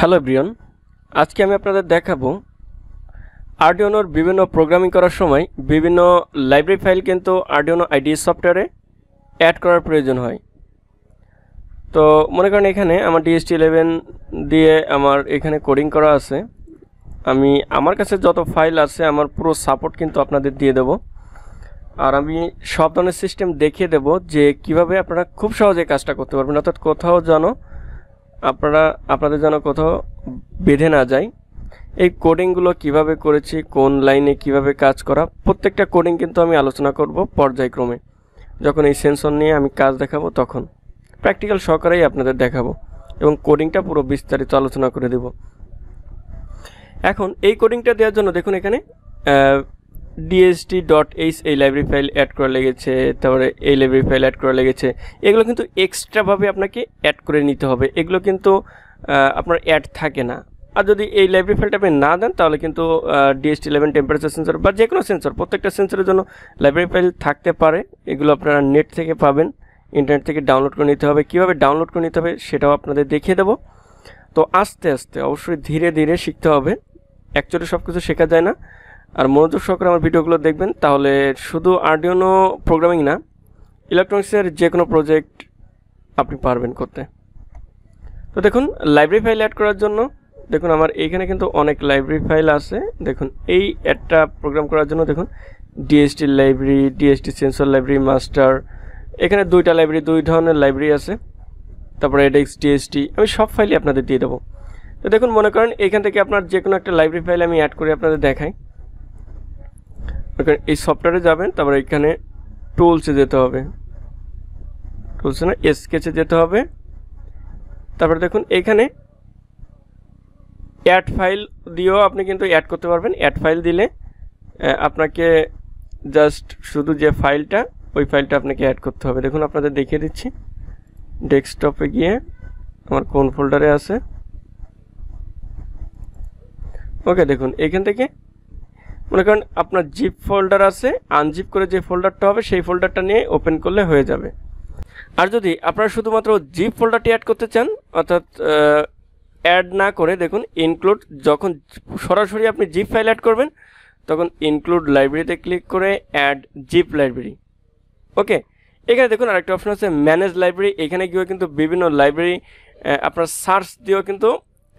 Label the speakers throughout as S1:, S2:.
S1: Hello everyone, আজকে আমি আপনাদের দেখাবো আরডুইনোর বিভিন্ন প্রোগ্রামিং করার সময় বিভিন্ন লাইব্রেরি ফাইল কিন্তু আরডুইনো IDE সফটওয়্যারে অ্যাড করার প্রয়োজন হয়। তো মনে করেন এখানে আমার DST11 দিয়ে আমার এখানে কোডিং করা আছে। আমি আমার কাছে যত ফাইল আছে আমার পুরো সাপোর্ট কিন্তু আপনাদের দিয়ে দেব, আর আমি সব ধরনের সিস্টেম দেখিয়ে দেব যে কিভাবে আপনারা খুব সহজে কাজটা করতে পারবেন, অর্থাৎ কোথাও যেন আপনাদের যেন কোথাও বেঁধে না যায়। এই কোডিংগুলো কিভাবে করেছি, কোন লাইনে কিভাবে কাজ করা, প্রত্যেকটা কোডিং কিন্তু আমি আলোচনা করব পর্যায়ক্রমে। যখন এই সেন্সর নিয়ে আমি কাজ দেখাবো তখন প্র্যাকটিক্যাল সহকারেই আপনাদের দেখাবো এবং কোডিংটা পুরো বিস্তারিত আলোচনা করে দেব। এখন এই কোডিংটা দেওয়ার জন্য দেখুন এখানে dst.h এই লাইব্রেরি ফাইল অ্যাড করা লেগেছে, তারপরে এই লাইব্রেরি ফাইল অ্যাড করা লেগেছে। এগুলো কিন্তু এক্সট্রাভাবে আপনাকে অ্যাড করে নিতে হবে, এগুলো কিন্তু আপনার অ্যাড থাকে না। আর যদি এই লাইব্রেরি ফাইলটা আপনি না দেন তাহলে কিন্তু DST11 টেম্পারেচার সেন্সর বা যে কোনো সেন্সর, প্রত্যেকটা সেন্সরের জন্য লাইব্রেরি ফাইল থাকতে পারে। এগুলো আপনারা নেট থেকে পাবেন, ইন্টারনেট থেকে ডাউনলোড করে নিতে হবে। কীভাবে ডাউনলোড করে নিতে হবে সেটাও আপনাদের দেখিয়ে দেবো। তো আস্তে আস্তে অবশ্যই ধীরে ধীরে শিখতে হবে, অ্যাকচুয়ালি সব কিছু শেখা যায় না। আর মনোযোগ সহকারে আমার ভিডিওগুলো দেখবেন, তাহলে শুধু আরডুইনো প্রোগ্রামিং না, ইলেকট্রনিক্সের যে কোনো প্রজেক্ট আপনি পারবেন করতে। তো দেখুন লাইব্রেরি ফাইল অ্যাড করার জন্য দেখুন আমার এইখানে কিন্তু অনেক লাইব্রেরি ফাইল আছে। দেখুন এই একটা প্রোগ্রাম করার জন্য দেখুন DST library, DST sensor library master, এখানে দুইটা লাইব্রেরি, দুই ধরনের লাইব্রেরি আছে। তারপরে edX DST, আমি সব ফাইলই আপনাদের দিয়ে দেবো। তো দেখুন মনে করেন এইখান থেকে আপনার যে কোনো একটা লাইব্রেরি ফাইল আমি অ্যাড করে আপনাদের দেখাই। এই সফটওয়্যারে যাবেন, তারপরে এখানে টুলসে যেতে হবে, টুলসে না স্কেচে যেতে হবে। তারপরে দেখুন এখানে অ্যাড ফাইল দিয়েও আপনি কিন্তু অ্যাড করতে পারবেন। অ্যাড ফাইল দিলে আপনাকে জাস্ট শুধু যে ফাইলটা, ওই ফাইলটা আপনাকে অ্যাড করতে হবে। দেখুন আপনাদের দেখিয়ে দিচ্ছি, ডেস্কটপে গিয়ে আমার কোন ফোল্ডারে আছে। ওকে, দেখুন এখান থেকে মনে করেন আপনার জিপ ফোল্ডার আছে, আনজিপ করে যে ফোল্ডারটা হবে সেই ফোল্ডারটা নিয়ে ওপেন করলে হয়ে যাবে। আর যদি আপনারা শুধুমাত্র জিপ ফোল্ডারটি অ্যাড করতে চান, অর্থাৎ অ্যাড না করে দেখুন ইনক্লুড, যখন সরাসরি আপনি জিপ ফাইল অ্যাড করবেন তখন ইনক্লুড লাইব্রেরিতে ক্লিক করে অ্যাড জিপ লাইব্রেরি। ওকে, এখানে দেখুন আরেকটা অপশন আছে ম্যানেজ লাইব্রেরি। এখানে গিয়েও কিন্তু বিভিন্ন লাইব্রেরি আপনার সার্চ দিয়েও কিন্তু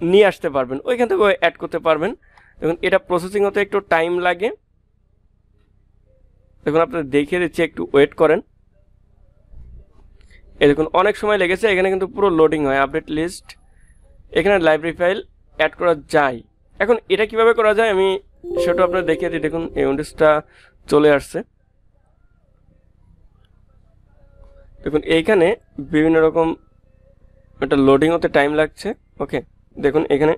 S1: নিয়ে আসতে পারবেন, ওইখান থেকেও অ্যাড করতে পারবেন। দেখুন এটা প্রসেসিং হতে একটু টাইম লাগে। দেখুন আপনাদের দেখিয়ে দিচ্ছি, একটু ওয়েট করেন। এই দেখুন অনেক সময় লেগেছে, এখানে কিন্তু পুরো লোডিং হয়। আপডেট লিস্ট, এখানে লাইব্রেরি ফাইল অ্যাড করা যায়। এখন এটা কিভাবে করা যায় আমি সেটা আপনাদের দেখিয়ে দিই। দেখুন এই উইন্ডোজটা চলে আসছে। দেখুন এইখানে বিভিন্ন রকম একটা লোডিং হতে টাইম লাগছে। ওকে, দেখুন এখানে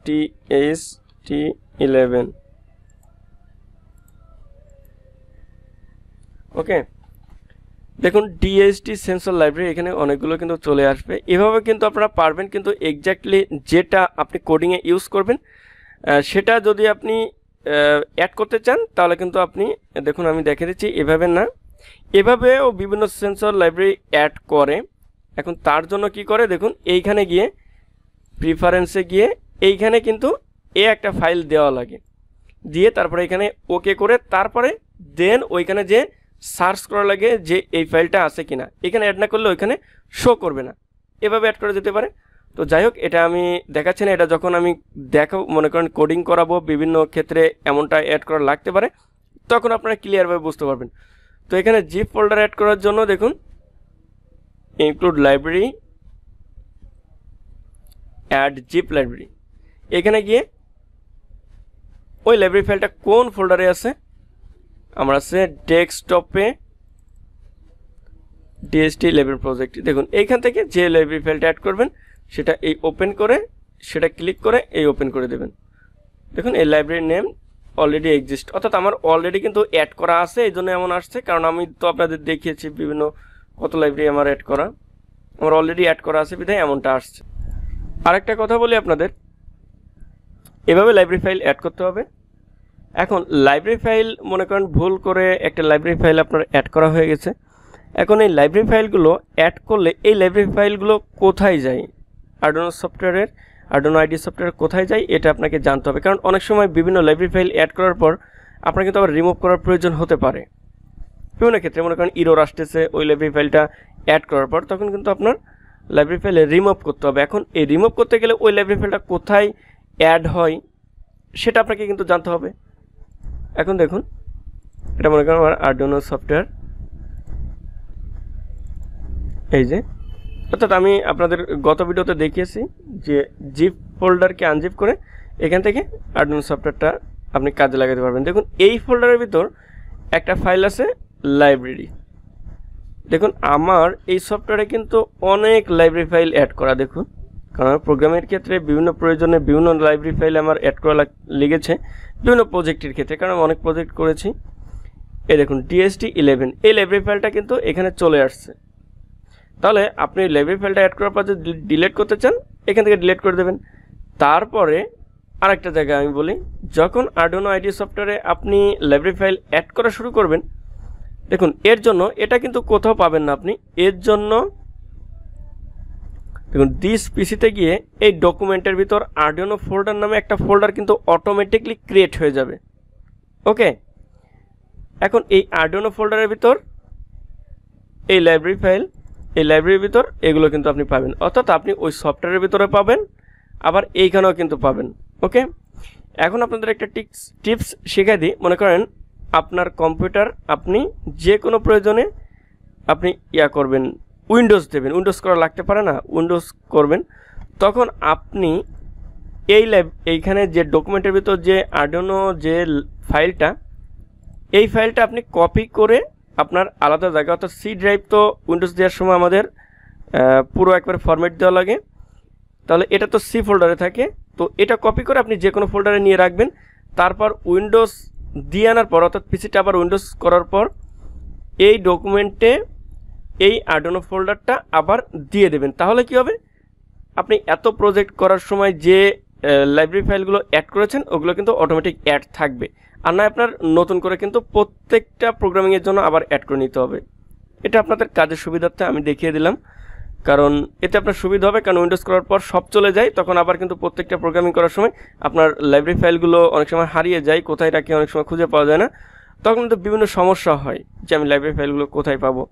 S1: DST11। ওকে, দেখুন DST সেন্সর লাইব্রেরি, এখানে অনেকগুলো কিন্তু চলে আসবে। এভাবে কিন্তু আপনারা পারবেন, কিন্তু এক্স্যাক্টলি যেটা আপনি কোডিংয়ে ইউজ করবেন সেটা যদি আপনি অ্যাড করতে চান তাহলে কিন্তু আপনি দেখুন আমি দেখে দিচ্ছি, এভাবে না, এভাবেও বিভিন্ন সেন্সর লাইব্রেরি অ্যাড করে। এখন তার জন্য কি করে দেখুন এইখানে গিয়ে প্রিফারেন্সে গিয়ে এইখানে কিন্তু একটা ফাইল দেওয়া লাগে, দিয়ে তারপরে এখানে ওকে করে তারপরে দেন ওইখানে যে সার্চ করা লাগে যে এই ফাইলটা আছে কিনা। এখানে অ্যাড না করলে ওইখানে শো করবে না, এভাবে অ্যাড করা যেতে পারে। তো যাই হোক, এটা আমি দেখাচ্ছি না, এটা যখন আমি দেখাবো, মনে করেন কোডিং করাবো বিভিন্ন ক্ষেত্রে এমনটা অ্যাড করা লাগতে পারে, তখন আপনারা ক্লিয়ারভাবে বুঝতে পারবেন। তো এখানে জিপ ফোল্ডার অ্যাড করার জন্য দেখুন include library, add zip library, এখানে গিয়ে ওই লাইব্রেরি ফাইলটা কোন ফোল্ডারে আছে, আমার আছে ডেস্কটপে DST লাইব্রেরি প্রজেক্ট। দেখুন এইখান থেকে যে লাইব্রেরি ফাইলটা অ্যাড করবেন সেটা এই ওপেন করে, সেটা ক্লিক করে এই ওপেন করে দেবেন। দেখুন এই লাইব্রেরির নেম অলরেডি এক্সিস্ট, অর্থাৎ আমার অলরেডি কিন্তু অ্যাড করা আছে, এই জন্য এমন আসছে। কারণ আমি তো আপনাদের দেখিয়েছি বিভিন্ন কত লাইব্রেরি আমার অ্যাড করা, আমার অলরেডি অ্যাড করা আছে বিধায় এমনটা আসছে। আরেকটা কথা বলি আপনাদের, এভাবে লাইব্রেরি ফাইল অ্যাড করতে হবে। এখন লাইব্রেরি ফাইল মনে করেন ভুল করে একটা লাইব্রেরি ফাইল আপনার অ্যাড করা হয়ে গেছে, এখন এই লাইব্রেরি ফাইলগুলো অ্যাড করলে এই লাইব্রেরি ফাইলগুলো কোথায় যায়? আরডুইনো সফটওয়্যারের Arduino IDE সফটওয়্যার কোথায় যায় এটা আপনাকে জানতে হবে, কারণ অনেক সময় বিভিন্ন লাইব্রেরি ফাইল অ্যাড করার পর আপনার কিন্তু আবার রিমুভ করার প্রয়োজন হতে পারে। বিভিন্ন ক্ষেত্রে মনে করেন ইরর আসতেছে ওই লাইব্রেরি ফাইলটা অ্যাড করার পর, তখন কিন্তু আপনার লাইব্রেরি ফাইলে রিমুভ করতে হবে। এখন এই রিমুভ করতে গেলে ওই লাইব্রেরি ফাইলটা কোথায় অ্যাড হয় সেটা আপনাকে কিন্তু জানতে হবে। এখন দেখুন, এটা মনে করেন আমার Arduino সফটওয়্যার, এই যে, অর্থাৎ আমি আপনাদের গত ভিডিওতে দেখিয়েছি যে জিপ ফোল্ডারকে আনজিপ করে এখান থেকে Arduino সফটওয়্যারটা আপনি কাজে লাগাতে পারবেন। দেখুন এই ফোল্ডারের ভিতর একটা ফাইল আছে লাইব্রেরি। দেখুন আমার এই সফটওয়্যারে কিন্তু অনেক লাইব্রেরি ফাইল অ্যাড করা। দেখুন, কারণ প্রোগ্রামের ক্ষেত্রে বিভিন্ন প্রয়োজনে বিভিন্ন লাইব্রেরি ফাইল আমার অ্যাড করা লেগেছে বিভিন্ন প্রজেক্টের ক্ষেত্রে, কারণ অনেক প্রজেক্ট করেছি। এই দেখুন DSD11 এই লাইব্রেরি ফাইলটা কিন্তু এখানে চলে আসছে। তাহলে আপনি লাইব্রেরি ফাইলটা অ্যাড করার পর যদি ডিলিট করতে চান এখান থেকে ডিলিট করে দেবেন। তারপরে আরেকটা জায়গায় আমি বলি, যখন Arduino IDE সফটওয়্যারে আপনি লাইব্রেরি ফাইল অ্যাড করা শুরু করবেন, দেখুন এর জন্য এটা কিন্তু কোথাও পাবেন না আপনি। এর জন্য দেখুন দিস পিসিতে গিয়ে এই ডকুমেন্টের ভিতর Arduino ফোল্ডার নামে একটা ফোল্ডার কিন্তু অটোমেটিকলি ক্রিয়েট হয়ে যাবে। ওকে, এখন এই Arduino ফোল্ডারের ভিতর এই লাইব্রেরির ভিতর এগুলো কিন্তু আপনি পাবেন, অর্থাৎ আপনি ওই সফটওয়্যারের ভিতরে পাবেন, আবার এইখানেও কিন্তু পাবেন। ওকে, এখন আপনাদের একটা টিপস শেখাই দিই। মনে করেন আপনার কম্পিউটার আপনি যে কোনো প্রয়োজনে আপনি করবেন, উইন্ডোজ দেবেন, উইন্ডোজ করা লাগতে পারে না, উইন্ডোজ করবেন, তখন আপনি এইখানে যে ডকুমেন্টের ভিতর যে Arduino যে ফাইলটা, এই ফাইলটা আপনি কপি করে আপনার আলাদা জায়গা, অর্থাৎ সি ড্রাইভ তো উইন্ডোজ দেওয়ার সময় আমাদের পুরো একবার ফরম্যাট দেওয়া লাগে, তাহলে এটা তো সি ফোল্ডারে থাকে, তো এটা কপি করে আপনি যে কোনো ফোল্ডারে নিয়ে রাখবেন। তারপর উইন্ডোজ দিয়ে আনার পর, অর্থাৎ পিসিটা আবার উইন্ডোজ করার পর এই ডকুমেন্টে এই Arduino ফোল্ডারটা আবার দিয়ে দেবেন। তাহলে কি হবে, আপনি এত প্রজেক্ট করার সময় যে লাইব্রেরি ফাইলগুলো অ্যাড করেছেন ওগুলো কিন্তু অটোমেটিক অ্যাড থাকবে, আর না আপনার নতুন করে কিন্তু প্রত্যেকটা প্রোগ্রামিংয়ের জন্য আবার অ্যাড করে নিতে হবে। এটা আপনাদের কাজের সুবিধার্থে আমি দেখিয়ে দিলাম, কারণ এতে আপনার সুবিধা হবে, কারণ উইন্ডোজ করার পর সব চলে যায়, তখন আবার কিন্তু প্রত্যেকটা প্রোগ্রামিং করার সময় আপনার লাইব্রেরি ফাইলগুলো অনেক সময় হারিয়ে যায়, কোথায় রাখি অনেক সময় খুঁজে পাওয়া যায় না, তখন কিন্তু বিভিন্ন সমস্যা হয় যে আমি লাইব্রেরি ফাইলগুলো কোথায় পাবো।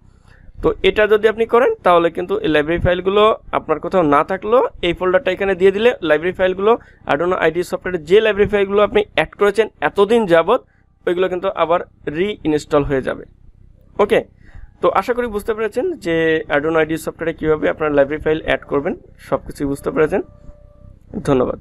S1: তো এটা যদি আপনি করেন তাহলে কিন্তু এই লাইব্রেরি ফাইলগুলো আপনার কোথাও না থাকলেও এই ফোল্ডারটা এখানে দিয়ে দিলে লাইব্রেরি ফাইলগুলো Arduino IDE সফটওয়্যারের যে লাইব্রেরি ফাইলগুলো আপনি অ্যাড করেছেন এতদিন যাবত ওইগুলো কিন্তু আবার রিইনস্টল হয়ে যাবে। ওকে, তো আশা করি বুঝতে পেরেছেন যে Arduino IDE সফটওয়্যারে কীভাবে আপনার লাইব্রেরি ফাইল অ্যাড করবেন, সব কিছুই বুঝতে পেরেছেন। ধন্যবাদ।